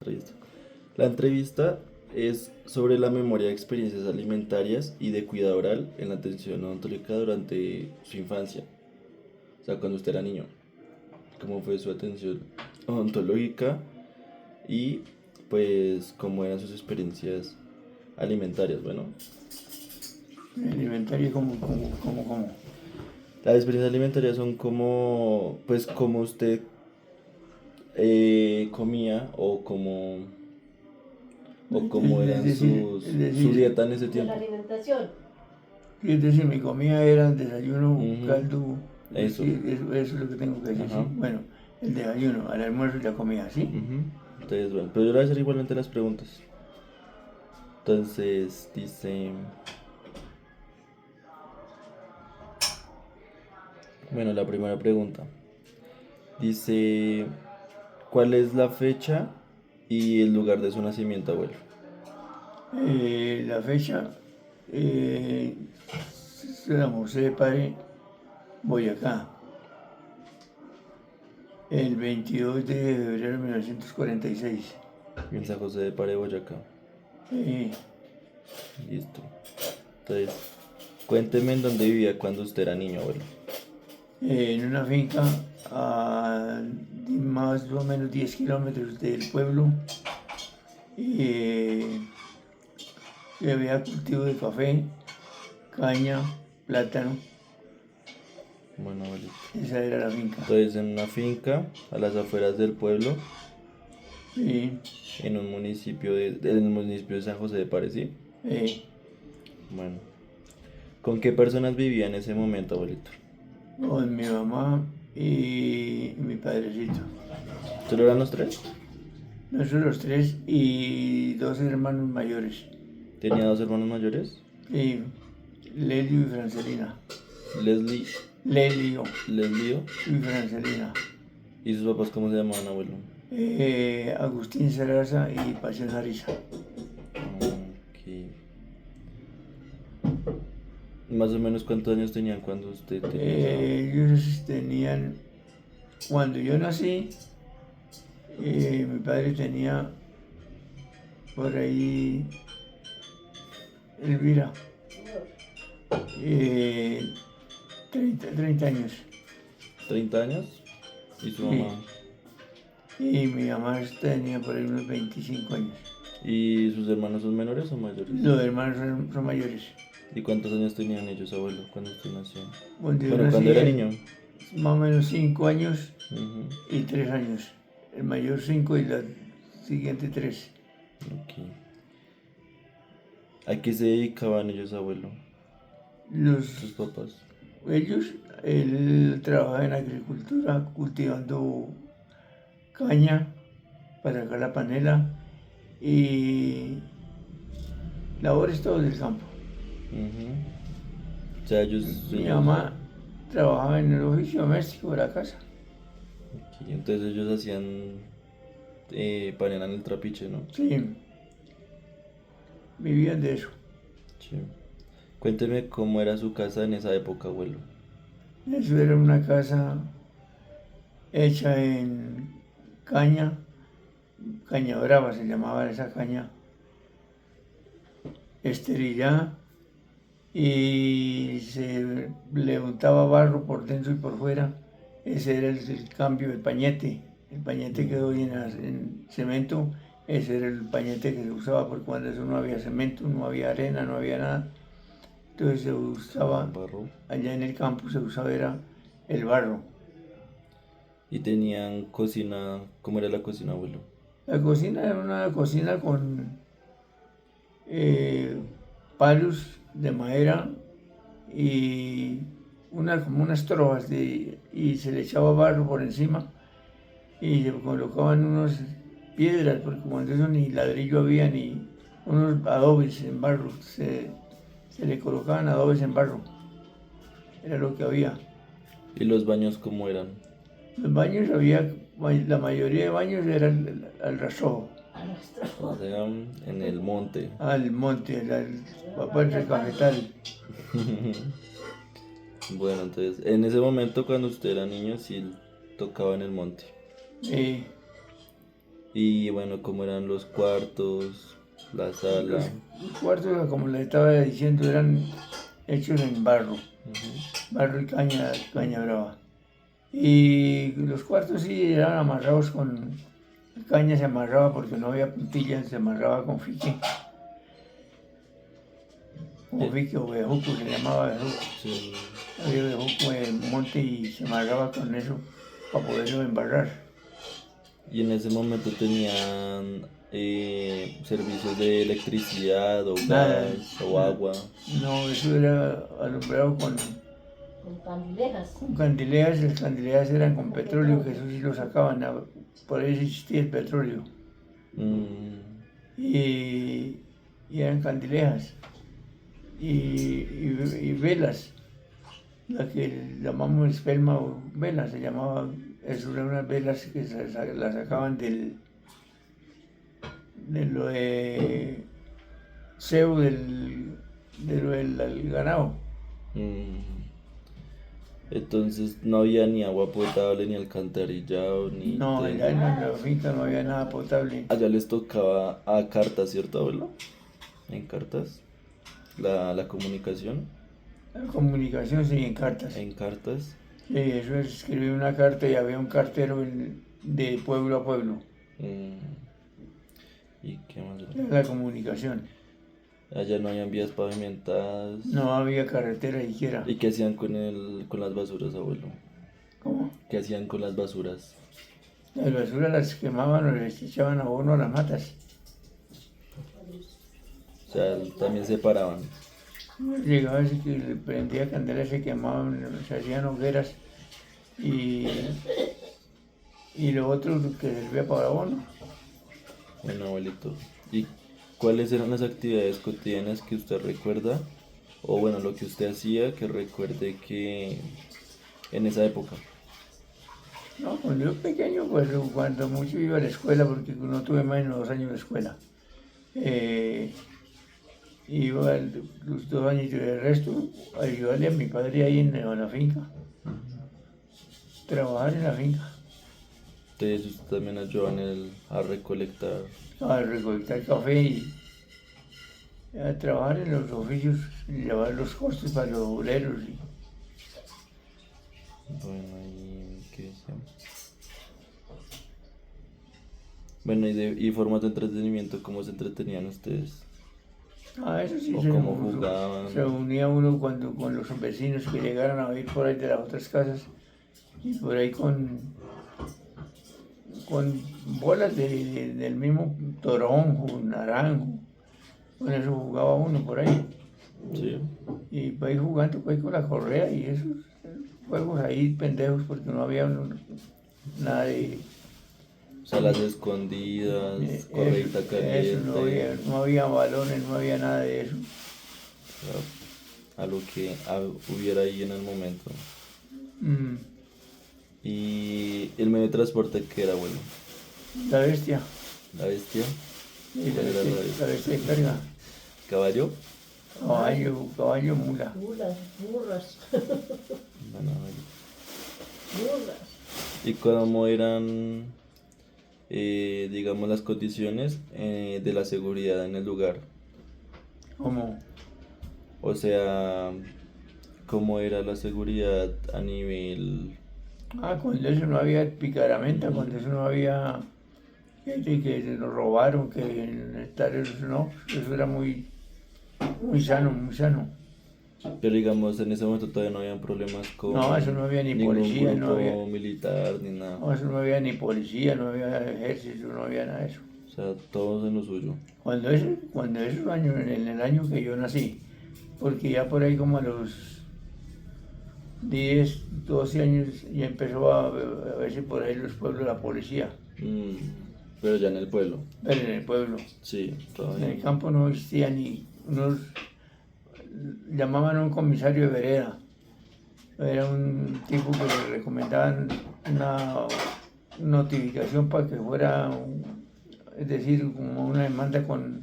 Entrevista. La entrevista es sobre la memoria de experiencias alimentarias y de cuidado oral en la atención odontológica durante su infancia, o sea, cuando usted era niño. Cómo fue su atención odontológica y pues cómo eran sus experiencias alimentarias. Bueno, Alimentario como. las experiencias alimentarias son como, pues, cómo usted comía o cómo Es eran decir, su dieta en ese De la tiempo. alimentación. mi comida era desayuno, Ujú, caldo, eso. sí, eso es lo que tengo que decir, Ajá. sí. Bueno, el desayuno, al almuerzo y la comida, ¿sí? Ujú. Entonces, bueno, pero yo le voy a hacer igualmente las preguntas. Entonces, dice, bueno, la primera pregunta. Dice, ¿cuál es la fecha y el lugar de su nacimiento, abuelo? La fecha, San José de Pare, Boyacá, el 22 de febrero de 1946. En San José de Pare, Boyacá. Eh, Listo. Entonces, cuénteme en dónde vivía cuando usted era niño, abuelo. en una finca a más o menos 10 kilómetros del pueblo. eh, que había cultivo de café, caña, plátano. Bueno, abuelito. Esa era la finca. Entonces, en una finca a las afueras del pueblo, Sí, en un municipio en el municipio de San José de Pare, ¿sí? eh, Bueno, ¿con qué personas vivía en ese momento, abuelito? con mi mamá y mi padrecito. ¿Solo eran los tres? Nosotros los tres y dos hermanos mayores. Tenía dos hermanos mayores, Sí, Lelio y Francelina. Leslie, Lelio Leslio, y Francelina. y sus papás, ¿cómo se llamaban, abuelo? Agustín Saraza y Pasión Ariza. Ok. Más o menos cuántos años tenían cuando usted tenía esa... Ellos tenían, cuando yo nací, mi padre tenía por ahí, Elvira, eh, 30 años. 30 años? ¿Y su Sí. mamá? Y mi mamá tenía por ahí unos 25 años. ¿Y sus hermanos son menores o mayores? Los hermanos son mayores. ¿Y cuántos años tenían ellos, abuelo, cuando usted nació? Cuando yo Bueno, nací, cuando era niño. más o menos 5 años Ujú. y 3 años. El mayor 5 y la siguiente 3. Ok. ¿A qué se dedicaban ellos, abuelo? Sus Los, papás. ellos, él trabajaba en agricultura cultivando caña para sacar la panela y labores todo del campo. Ujú. O sea, Mi mamá trabajaba en el oficio doméstico de la casa. Ok, entonces ellos hacían... panelan el trapiche, ¿no? Sí, vivían de eso. Sí. Cuénteme cómo era su casa en esa época, abuelo. Eso era una casa hecha en caña, caña brava se llamaba esa caña, esterillada y se le untaba barro por dentro y por fuera. Ese era el cambio, el pañete. El pañete que hoy en cemento, ese era el pañete que se usaba porque cuando eso no había cemento, no había arena, no había nada. Entonces se usaba, Barro. allá en el campo se usaba era el barro. Y tenían cocina. ¿Cómo era la cocina, abuelo? La cocina era una cocina con eh, palos de madera y como unas trovas y se le echaba barro por encima y se colocaban unas piedras, porque cuando eso ni ladrillo había ni unos adobes en barro, se le colocaban adobes en barro, era lo que había. ¿Y los baños cómo eran? Los baños había, la mayoría de baños eran al rasojo, O sea, en el monte. al monte, al papá del cafetal. Bueno, entonces, en ese momento cuando usted era niño, sí tocaba en el monte. Eh, Y bueno, cómo eran los cuartos, la sala. Los cuartos, como les estaba diciendo, eran hechos en barro, Ujú. barro y caña brava. Y los cuartos sí eran amarrados con caña, se amarraba porque no había puntillas, se amarraba con fique, como Eh, fique o bejuco, se llamaba bejuco. sí. Había bejuco en monte y se amarraba con eso para poderlo embarrar. Y en ese momento tenían servicios de electricidad o Nada, gas o agua. no, eso era alumbrado Con candilejas. con candilejas, las candilejas eran con petróleo, que eso sí lo sacaban, por ahí existía el petróleo. Mm, Y, y eran candilejas y velas, la que llamamos espelma o velas, se llamaba, eso eran unas velas que las sacaban de lo de cebo de lo del ganado. mm. Entonces no había ni agua potable, ni alcantarillado, ni No, allá en tele. la finca no había nada potable. Allá les tocaba a cartas, ¿cierto, abuelo? En cartas. La comunicación La comunicación sí en cartas. en cartas. Sí, eso es escribir una carta y había un cartero de pueblo a pueblo. Mm, ¿y qué más era? Era la comunicación. Allá no habían vías pavimentadas. No había carretera siquiera. ¿Y qué hacían con las basuras, abuelo? ¿Cómo? ¿Qué hacían con las basuras? Las basuras las quemaban o les echaban abono a las matas. O sea, también se paraban. Llegaba así que le prendía candela, se quemaban, se hacían hogueras y, y lo otro que servía para abono. Bueno, abuelito. ¿Y cuáles eran las actividades cotidianas que usted recuerda? O bueno, lo que usted hacía que recuerde que en esa época. No, cuando yo pequeño, pues cuando mucho iba a la escuela, porque no tuve más de 2 años de escuela. Eh, Iba los 2 años y el resto a ayudarle a mi padre ahí en la finca, trabajar en la finca, Entonces usted también ayudó a recolectar. a recolectar café y a trabajar en los oficios, llevar los costes para los obreros. Bueno, ¿y qué decía? Bueno, y formas de entretenimiento, ¿cómo se entretenían ustedes? Eso sí, ¿O cómo jugaban? se unía uno cuando, con los vecinos que llegaron a vivir por ahí de las otras casas y por ahí con bolas del mismo toronjo, naranjo. Con eso jugaba uno por ahí. Sí. Y para ir jugando pues, con la correa y esos juegos ahí pendejos porque no había nada de... O sea, las escondidas, correíta caliente. Eso, no había balones, no había nada de eso. O sea, a lo que hubiera ahí en el momento. Mm, Y el medio de transporte que era bueno. La bestia, La bestia, sí, ¿cuál era la la bestia? bestia de carga. Caballo. Caballo, mula. Mulas, burras, Bueno, burras. ¿y cómo eran, digamos, las condiciones de la seguridad en el lugar? Como, O sea, ¿cómo era la seguridad a nivel... cuando eso no había picaramenta, cuando eso no había que se nos robaron, que en tal, eso no, eso era muy sano, muy sano. Pero digamos, en ese momento todavía no habían problemas con No, eso no había ni ningún policía, grupo no había, militar ni nada. no, eso no había ni policía, no había ejército, no había nada de eso. O sea, todos en lo suyo. Cuando esos años, en el año que yo nací, porque ya por ahí como a los 10, 12 años ya empezó a verse por ahí los pueblos la policía, Mm, pero ya en el pueblo. pero en el pueblo. Sí, En todavía. el campo no existía ni unos, llamaban a un comisario de vereda. Era un tipo que le recomendaban una notificación para que fuera, es decir, como una demanda con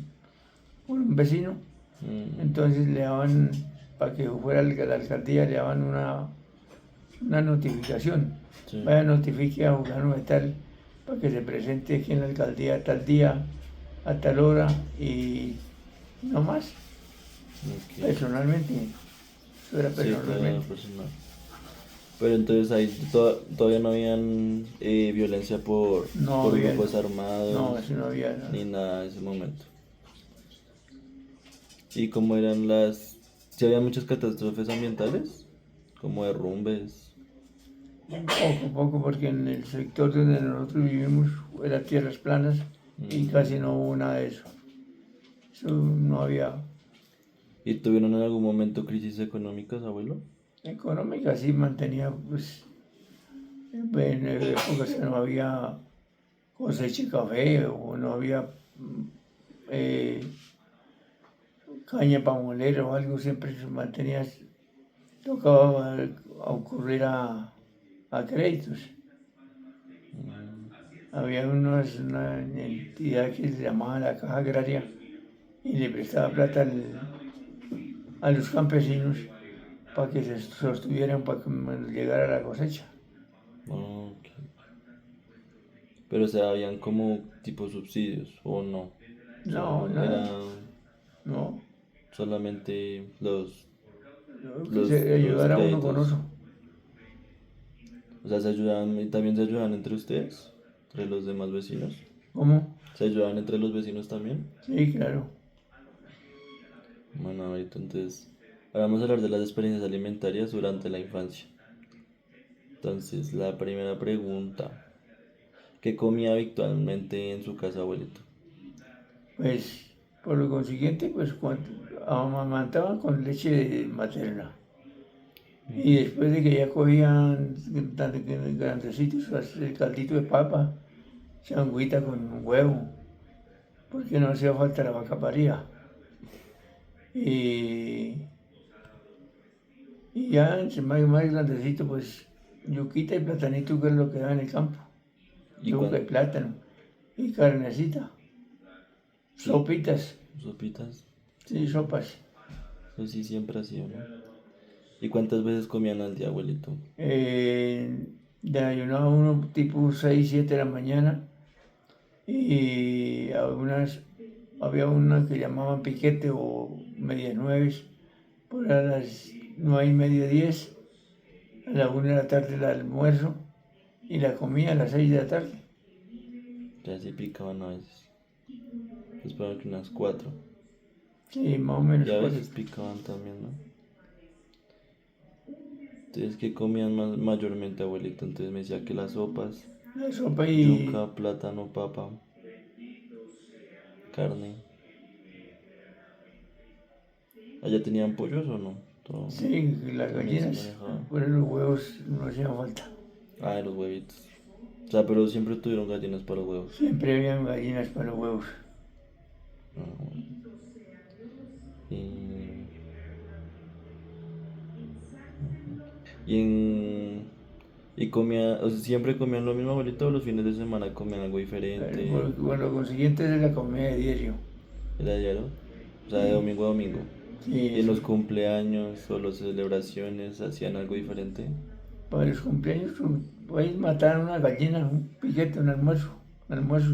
un vecino. Mm, Entonces le daban, para que fuera a la alcaldía, le daban una notificación. sí. Vaya, notifique a fulano de tal para que se presente aquí en la alcaldía tal día, a tal hora y no más, Ok. personalmente. Eso era Sí, todo era personalmente. personal. Pero entonces ahí todavía no habían violencia No por había, grupos no, armados eso no había nada. ni nada en ese momento. ¿Y cómo eran las... si había muchas catástrofes ambientales? Como derrumbes. Poco, porque en el sector donde nosotros vivimos era tierras planas y casi no hubo nada de eso. Eso no había ¿Y tuvieron en algún momento crisis económicas, abuelo? económica, sí mantenía, pues, en épocas que no había cosecha de café o no había eh, caña para moler o algo, siempre se mantenía, tocaba a ocurrir a créditos. Había una entidad que se llamaba la Caja Agraria y le prestaba plata a los campesinos para que se sostuvieran para que llegara la cosecha. Ok. Pero o sea, habían como tipo subsidios o no. No, Solo era nada, no, solamente que se los ayudara a uno con créditos. eso. O sea, se ayudaban y también se ayudaban entre ustedes, entre los demás vecinos. ¿Cómo? ¿Se ayudaban entre los vecinos también? Sí, claro. Bueno, ahorita entonces, ahora vamos a hablar de las experiencias alimentarias durante la infancia. Entonces, la primera pregunta, ¿qué comía habitualmente en su casa, abuelito? Pues por lo consiguiente, pues cuando amamantaban con leche materna. Y después de que ya cogían grandecitos, el caldito de papa, changuita con un huevo, porque no hacía falta la vaca paría. Y, y ya más grandecito, pues yuquita y platanito, que es lo que da en el campo. ¿Y Yuca y plátano. Y carnecita. sí, Sopitas. sopitas? Sí, sopas. Eso sí siempre ha sido, ¿no? ¿Y cuántas veces comían al día, abuelito? Desayunaba uno tipo 6 7 de la mañana y había una que llamaban piquete o medias nueves, por a las 9:30 10, a la 1 de la tarde el almuerzo y la comida a las 6 de la tarde. Ya sí picaban a veces. Espero que unas cuatro. Sí, más o menos Y a cuatro. veces picaban también, ¿no? Entonces, ¿qué comían mayormente, abuelito? Entonces me decía que las sopas, La sopa y yuca, plátano, papa, carne. ¿Allá tenían pollos o no? Todo sí, las también se gallinas, manejaba. por eso los huevos no hacían falta. Ah, de los huevitos. O sea, pero siempre tuvieron gallinas para los huevos. Siempre habían gallinas para los huevos. Ah, bueno. Y, y en... Y comía, o sea, siempre comían lo mismo, abuelito, o los fines de semana comían algo diferente. Por lo consiguiente es la comida de diario. Era diario. O sea, de Sí, domingo a domingo. sí, Y en eso. los cumpleaños o las celebraciones hacían algo diferente. Para los cumpleaños, puedes matar una gallina, un piquete, un almuerzo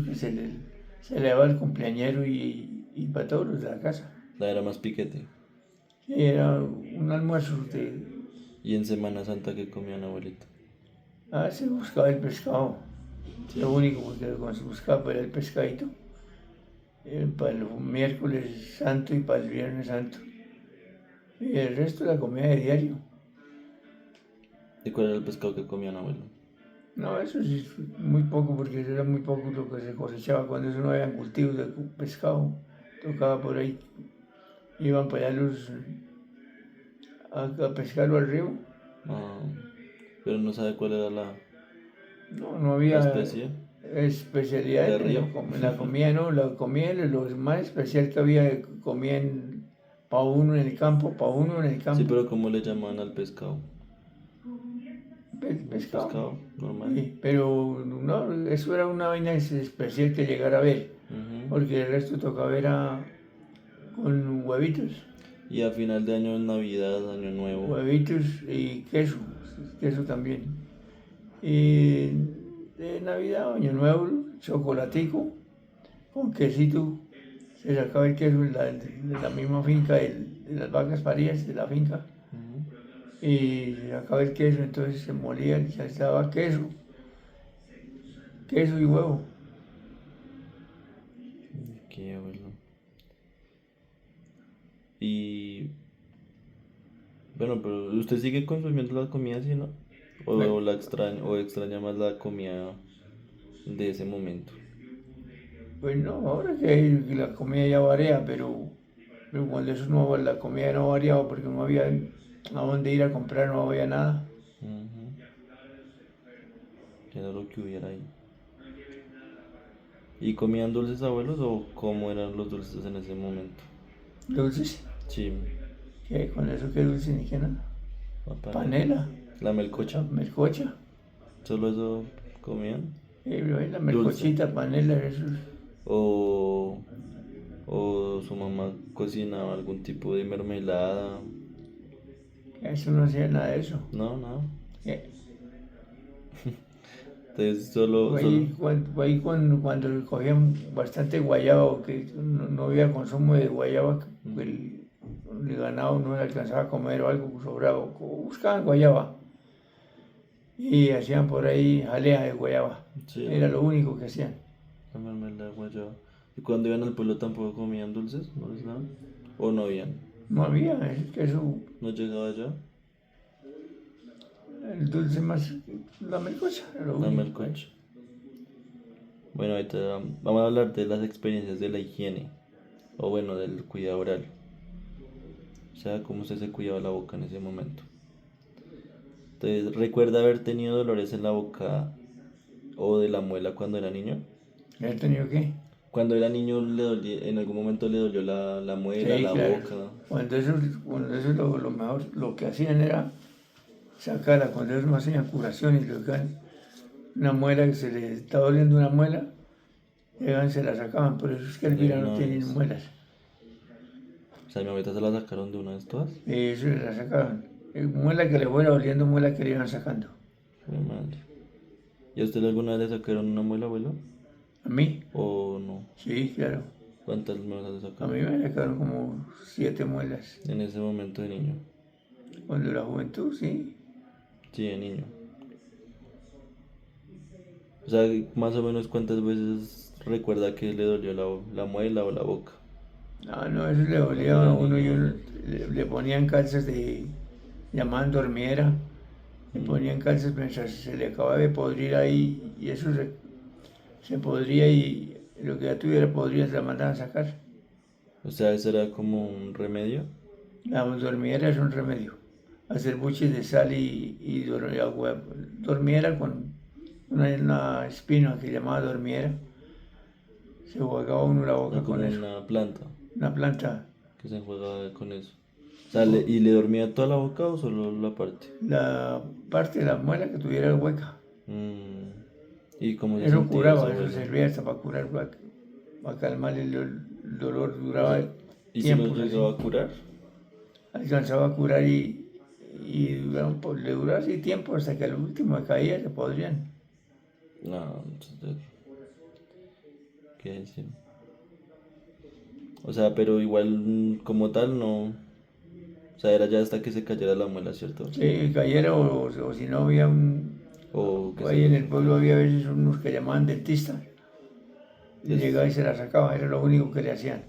que se le daba al cumpleañero y para todos los de la casa. La era más piquete. Sí, era un almuerzo Y en Semana Santa que comían, abuelito. se buscaba el pescado. Sí. Lo único porque cuando se buscaba era el pescadito. Para el miércoles santo y para el viernes santo. Y el resto la comida de diario. ¿Y cuál era el pescado que comían, abuelo? No, eso sí, muy poco, porque eso era muy poco lo que se cosechaba cuando eso no había cultivos de pescado. Tocaba por ahí, iban para allá a pescarlo al río. Ah, pero no sabe cuál era No la había especie especialidad de en río. la comida, no, la comida, lo más especial que había, comían para uno en el campo, para uno en el Sí, campo, pero ¿cómo le llamaban al pescado? pescado. Pescado, normal. Sí, pero no, eso era una vaina especial que llegara a ver, Ujú. porque el resto tocaba era con huevitos. Y a final de año, Navidad, Año Nuevo. Huevitos y queso, queso también. Y de Navidad, Año Nuevo, chocolatico, con quesito. Se sacaba el queso de la misma finca, de las vacas paridas de la finca. Y se sacaba el queso, entonces se molía y se daba queso y huevo. Qué abuelo. Y bueno, pero usted sigue consumiendo la comida así, ¿no? O la extraña, o extraña más la comida de ese momento. Pues no, ahora que la comida ya varía, pero cuando eso no, la comida no variaba porque no había a dónde ir a comprar, no había nada. Ujú. Que era lo que hubiera ahí. ¿Y comían dulces abuelos o cómo eran los dulces en ese momento? Dulces, Sí, ¿qué? Con eso que dulce ni que nada. la Panela, la melcocha, melcocha, solo eso comían. la Dulce. melcochita, panela, eso. O, o su mamá cocinaba algún tipo de mermelada. Eso no hacía nada de eso. No, no. ¿Qué? Entonces solo, solo. Fue ahí cuando cogían bastante guayaba, o que no había consumo de guayaba, que el ganado no le alcanzaba a comer o algo sobraba, o buscaban guayaba y hacían por ahí jalea de guayaba. Sí, Era lo único que hacían. la mermelada guayaba. ¿Y cuando iban al pueblo tampoco comían dulces? ¿No les daban? ¿O no habían? No había, es que eso, ¿No llegaba allá? el dulce más, la melcocha, era lo La único que melcocha. Bueno, ahorita vamos a hablar de las experiencias de la higiene. O bueno, del cuidado oral. O sea, cómo usted se cuidaba la boca en ese momento. Entonces, ¿recuerda haber tenido dolores en la boca o de la muela cuando era niño? había tenido que. Cuando era niño en algún momento le dolió la muela, Sí, la claro. boca. Cuando eso lo mejor, lo que hacían era sacarla, cuando ellos no hacían curaciones, lo que una muela que se le está doliendo una muela, llegaban y se la sacaban, por eso es que De Elvira no una tiene vez. muelas, O sea, mi abuelita se la sacaron de una vez todas. y eso se la sacaban. Muela que le fuera doliendo, muela que le iban sacando. Jue madre. ¿Y a usted alguna vez le sacaron una muela, abuelo? A mí, ¿O no? sí, claro, ¿Cuántas muelas le a sacaron? mí me sacaron como 7 muelas. En ese momento de niño. Cuando la juventud, sí. Sí, de niño. O sea, más o menos cuántas veces recuerda que le dolió la muela o la boca. No, eso le Cuando dolía era a uno y niño. uno le ponían calzas de, llamaban dormiera, le ponían calzas mientras se le acababa de podrir ahí y eso se podría y lo que ya tuviera podría se la mandaban a sacar. O sea, eso era como un remedio. La dormiera es un remedio. Hacer buches de sal y agua. Dormiera con una espina que llamaba dormiera. Se jugaba uno la O boca con como eso. una planta Una planta. que se enjuagaba con eso. O sea, ¿y le dormía toda la boca o solo la parte? La parte de la muela que tuviera hueca. Mm, ¿Y cómo se Eso sentía eso, curaba, eso abuelo? servía hasta para curar, para calmar el dolor. O sea, Duraba ¿y si lo tiempos llegaba así. a curar? Alcanzaba a curar y le duraba así tiempo hasta que al último caía, se podrían. No, entonces, ¿qué decir? O sea, pero igual como tal no. O sea, era ya hasta que se cayera la muela, ¿cierto? Sí, cayera o si no había O que se ahí lo en el pueblo sacara. había a veces unos que llamaban dentistas. Y Es- llegaba y se la sacaba, era lo único que le hacían.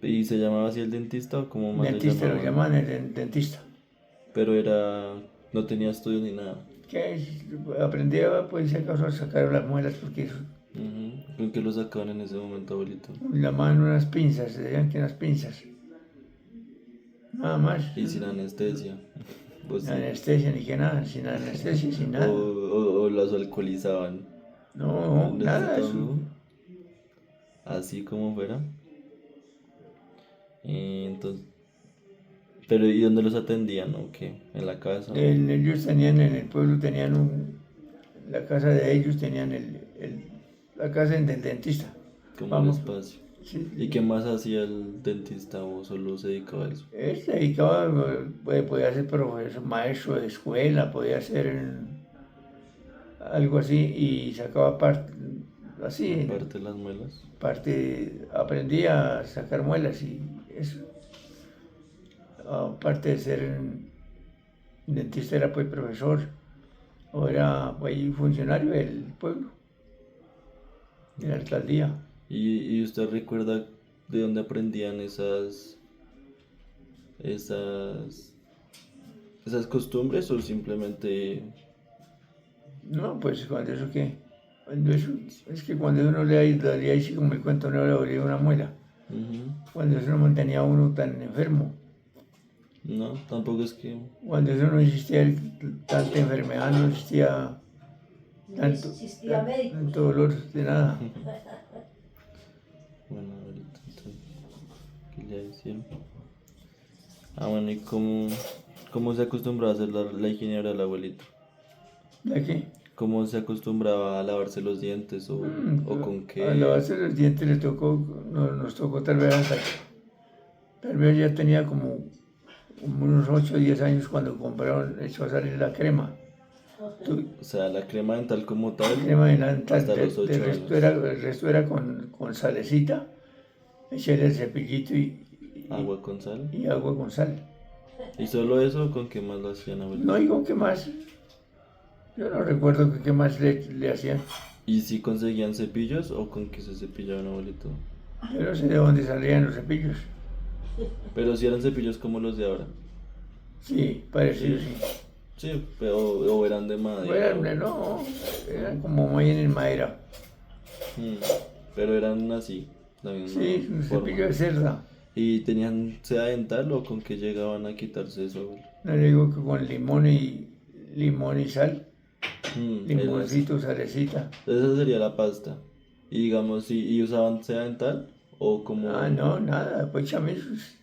¿Y se llamaba así el dentista o cómo más le Dentista lo llamaban? llamaban el dentista. Pero era. No tenía estudios ni nada. Aprendía, pues, si acaso a sacar las muelas, porque eso, Ujú. ¿Con qué lo sacaban en ese momento, abuelito? llamaban unas pinzas, se decían que unas pinzas. Nada más. Y sin anestesia. Pues Sin sí. anestesia ni que nada, sin anestesia, sin O, nada. o los alcoholizaban. No, nada, eso. Necesitaban así como fuera. Y entonces. Pero ¿y dónde los atendían o qué? ¿En la casa? Ellos tenían en el pueblo, tenían la casa de ellos, tenían la casa del dentista. Como el Vamos, espacio. sí, ¿Y qué más hacía el dentista o solo se dedicaba a eso? él se dedicaba, podía ser profesor, maestro de escuela, podía ser algo así, y sacaba parte, así, Parte de las muelas. parte, aprendí a sacar muelas y eso. Aparte de ser dentista, era pues profesor, o era pues, funcionario del pueblo, de la alcaldía. Y usted recuerda de dónde aprendían esas costumbres o simplemente... No, pues cuando eso que, cuando eso, es que cuando uno le ahí sí como el cuento, no le dolía una muela, Ujú. cuando eso no mantenía a uno tan enfermo, No, tampoco es que... cuando eso no existía tanta enfermedad, no existía No existía médicos. tanto dolor de nada. Bueno, ahorita, entonces, ¿qué le decía? Ah, bueno, ¿y cómo se acostumbraba a hacer la higiene del abuelito? ¿De qué? ¿Cómo se acostumbraba a lavarse los dientes o con A qué? lavarse los dientes le tocó, nos tocó tal vez ya tenía como unos 8 o 10 años cuando compraron, echó a salir la crema. Tu- O sea, la crema dental como La tal, crema dental, hasta los 8 años. el resto era con salecita, echarle el cepillito Agua con sal. y agua con sal. ¿Y solo eso o con qué más lo hacían, abuelito? No digo qué más, yo no recuerdo qué más le hacían. ¿Y si conseguían cepillos o con qué se cepillaban, abuelito? Yo no sé de dónde salían los cepillos. Pero si eran cepillos como los de ahora. Sí, parecido, sí. Sí, pero o eran de madera. No, eran como muy en madera. Mm, pero eran así, la misma Sí, un forma. cepillo de cerda. ¿Y tenían seda dental o con qué llegaban a quitarse eso, abuelo? No le digo que con limón y sal, Mm, limoncito, salecita. esa sería la pasta. Y digamos, ¿y usaban seda dental? O como... Ah, no, nada, pues chamizos.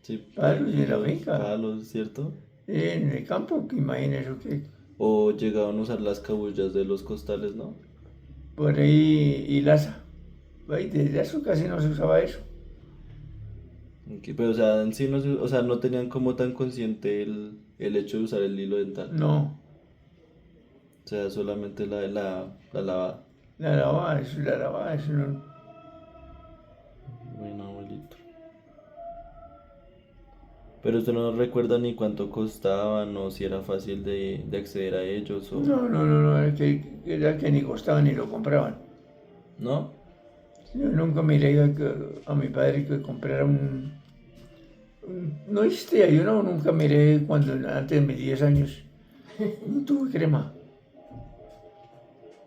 Sí, Palos y la palillos, finca. palos, ¿cierto? En el campo, que imagínese que O llegaban a usar las cabullas de los costales, ¿no? por ahí hilaza. Ahí desde eso casi no se usaba eso. Pero, o sea, en sí no, o sea, no tenían como tan consciente el hecho de usar el hilo dental. No, O sea, solamente la lavada. la lavaba, eso no. Bueno, abuelito. Pero usted no recuerda ni cuánto costaban o si era fácil de acceder a ellos o... No, era que ni costaba ni lo compraban. ¿No? Yo nunca miré a mi padre que comprara no existía, yo nunca miré cuando antes de mis 10 años. No tuve crema.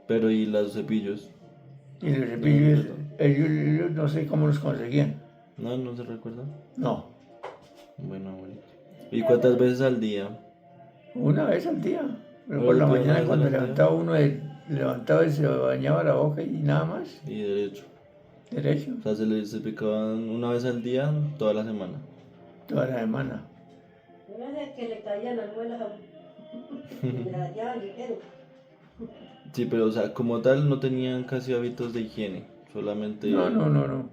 Pero ¿y los cepillos? Y los cepillos, ellos no sé cómo los conseguían. No, no se recuerda. No, Bueno, abuelito. ¿Y cuántas veces al día? una vez al día. Pero Pero por la que una mañana vez cuando al día. levantaba uno, levantaba y se bañaba la boca y nada más, Y derecho. derecho, O sea, se picaban una vez al día toda la semana. toda la semana. Yo no sé que le caían las muelas a le dañaban ligero. Sí, pero o sea, como tal no tenían casi hábitos de higiene. Solamente, No.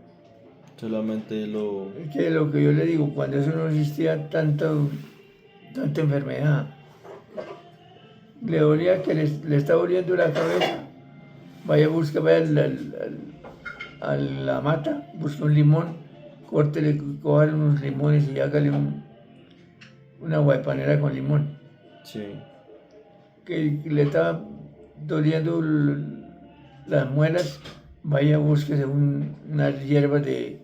solamente lo... Es que lo que yo le digo, cuando eso no existía tanta enfermedad, le dolía que le está doliendo la cabeza, vaya a la mata, busque un limón, córtele, coja unos limones y hágale una guaypanera con limón. Sí. Que le está doliendo las muelas, vaya búsquese unas hierbas de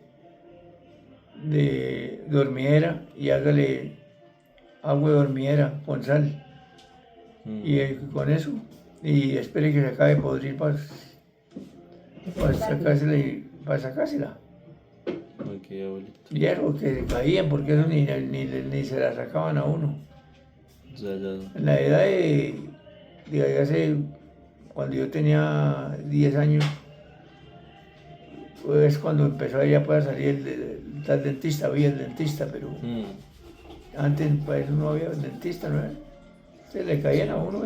dormidera y hágale agua de dormidera con sal. Mm. Y con eso, y espere que se acabe de podrir para sacársela para sacársela. Ok, abuelito. Hierro que caían porque eso ni se la sacaban a uno. O sea, ya... En la edad cuando yo tenía 10 años, pues cuando empezó ya para salir el tal dentista, había el dentista, pero Mm. antes para eso no había dentista, ¿no? Se le caían a uno,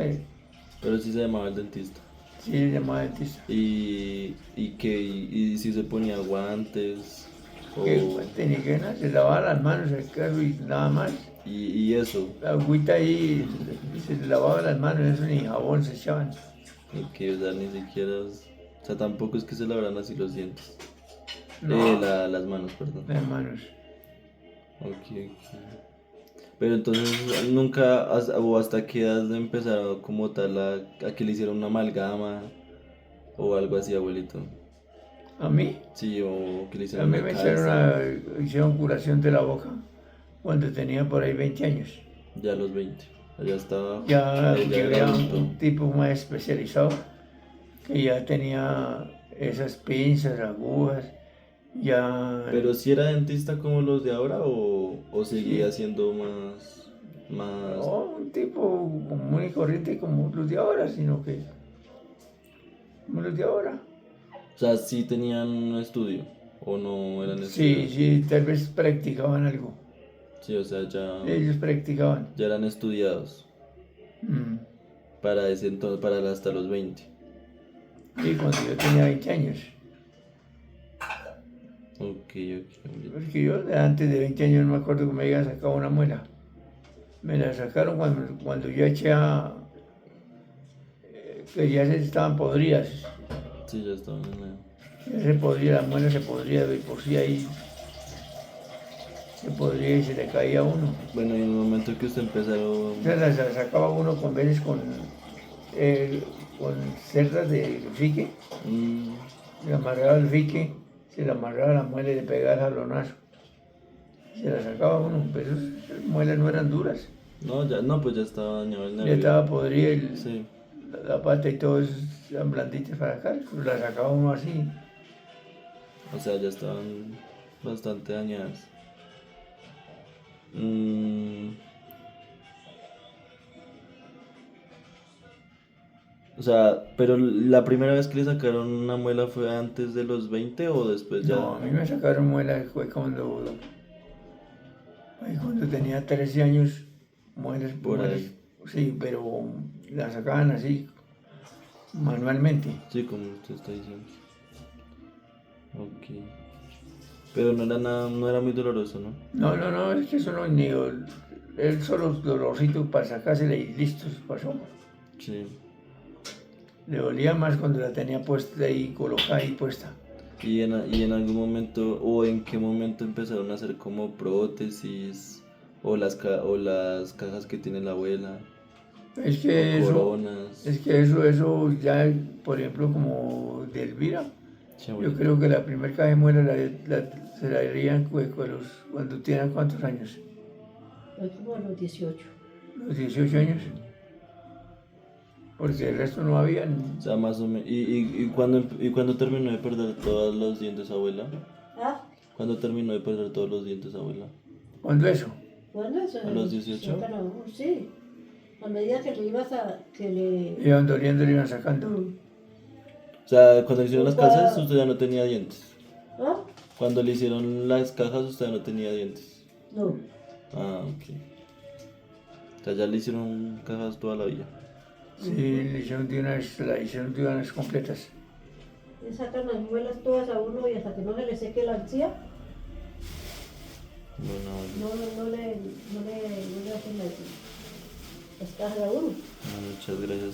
Pero sí se llamaba el dentista. sí se llamaba dentista. Y si se ponía guantes o... Que tenía que nada, se lavaba las manos el carro y nada más. y eso. La agüita ahí se lavaba las manos, eso ni jabón se echaban. Ok, o sea, ni siquiera. O sea, tampoco es que se lavan así los dientes. No, Las manos, perdón. las manos. Ok, ok. Pero entonces nunca, o hasta qué edad empezaron como tal a que le hicieron una amalgama o algo así, abuelito. A mí, Sí, o que le a hicieron mí una me calza, hicieron curación de la boca cuando tenía por ahí 20 años. ya a los 20. Ya estaba, Ya, ya porque era había adulto. un tipo más especializado que ya tenía esas pinzas, agujas, ya, Pero si era dentista como los de ahora o seguía sí, siendo más, no un tipo común y corriente como los de ahora, sino que como los de ahora. o sea, sí tenían un estudio o no eran Sí, estudiados. sí, tal vez practicaban algo. Sí, o sea, Ellos practicaban. ya eran estudiados Mm. para ese entonces, para hasta los 20. Sí, cuando yo tenía 20 años. Ok, ok. Porque yo antes de 20 años no me acuerdo que me habían sacado una muela. Me la sacaron cuando yo eché que ya se estaban podridas. Sí, ya estaban en la... Ya se podría, la muela se podría, de por sí ahí se podría y se le caía a uno. Bueno, y en el momento que usted empezaron... Entonces la sacaba uno con veces con cerdas de fique, mm, le amarraba el fique, se le amarraba la muela y le pegaba el jalonazo. Se la sacaba uno, pero esas muelas no eran duras. no, ya, no, pues ya estaba dañado el Ya nervio. estaba podrida Sí, la pata y todo eso, eran blanditas para sacar, pero la sacaba uno así. o sea, ya estaban bastante dañadas. Mm, o sea, pero la primera vez que le sacaron una muela fue antes de los 20 o después ya No, a mí me sacaron muelas, fue cuando tenía 13 años, muelas, por muelas, ahí. sí, pero las sacaban así, manualmente. Sí, como usted está diciendo. Ok. Pero no era nada, no era muy doloroso, ¿no? No, no, no, es que eso no, ni él solo dolorcito para sacársela y listo, se pasó. Sí. Le dolía más cuando la tenía puesta ahí, colocada ahí puesta. Y en algún momento, o en qué momento empezaron a hacer como prótesis, o las cajas que tiene la abuela, Es o que eso, coronas. eso ya, por ejemplo, como de Elvira, Sí, yo abuelito. creo que la primera caja de muela se la harían cuando tienen cuántos años, Fue como a los 18. los 18 años, porque el resto no habían. O sea, más o menos. Y cuando terminó de perder todos los dientes, abuela? Ah, ¿Cuándo terminó de perder todos los dientes, abuela? ¿Cuándo eso? bueno, eso ¿A los 18? sí. A medida que le ibas a. Que le. Iban doliendo, le iban sacando. O sea, cuando le hicieron las Opa. cajas, usted ya no tenía dientes. ¿Ah? Cuando le hicieron las cajas, usted ya no tenía dientes. No. Ah, ok. O sea, ya le hicieron cajas toda la vida. Sí, la hicieron de unas completas. Le sacan las muelas todas a uno y hasta que no se le seque la encía, Bueno, no le hacen las cajas a uno. muchas gracias